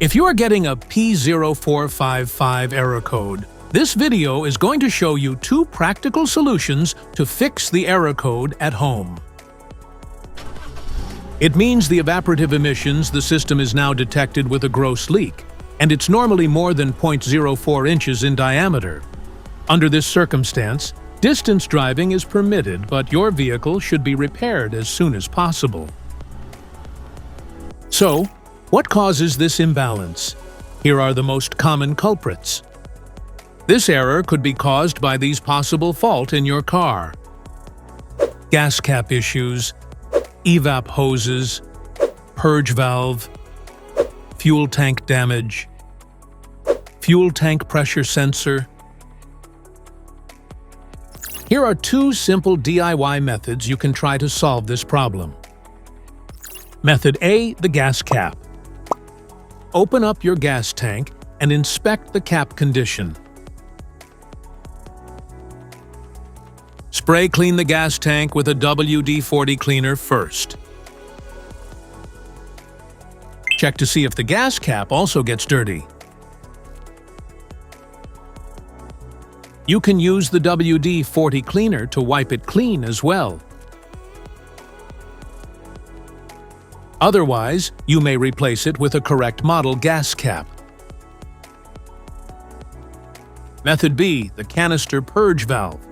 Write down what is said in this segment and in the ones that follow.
If you are getting a P0455 error code, this video is going to show you two practical solutions to fix the error code at home. It means the evaporative emissions the system is now detected with a gross leak, and it's normally more than 0.04 inches in diameter. Under this circumstance, distance driving is permitted, but your vehicle should be repaired as soon as possible. So, what causes this imbalance? Here are the most common culprits. This error could be caused by these possible faults in your car: gas cap issues, EVAP hoses, purge valve, fuel tank damage, fuel tank pressure sensor. Here are two simple DIY methods you can try to solve this problem. Method A, the gas cap. Open up your gas tank and inspect the cap condition. Spray clean the gas tank with a WD-40 cleaner first. Check to see if the gas cap also gets dirty. You can use the WD-40 cleaner to wipe it clean as well. Otherwise, you may replace it with a correct model gas cap. Method B, the canister purge valve.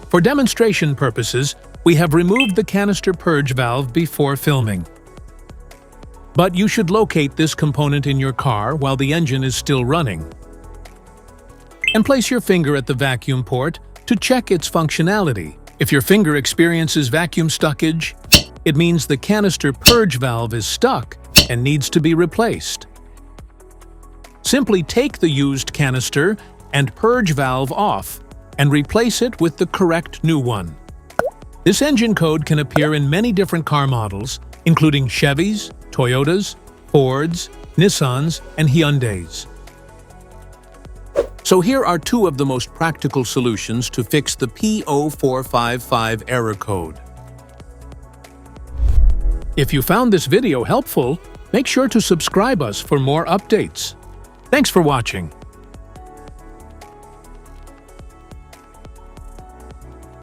For demonstration purposes, we have removed the canister purge valve before filming. But you should locate this component in your car while the engine is still running. And place your finger at the vacuum port to check its functionality. If your finger experiences vacuum stuckage, it means the canister purge valve is stuck and needs to be replaced. Simply take the used canister and purge valve off and replace it with the correct new one. This engine code can appear in many different car models, including Chevys, Toyotas, Fords, Nissans, and Hyundais. So here are two of the most practical solutions to fix the P0455 error code. If you found this video helpful, make sure to subscribe us for more updates. Thanks for watching.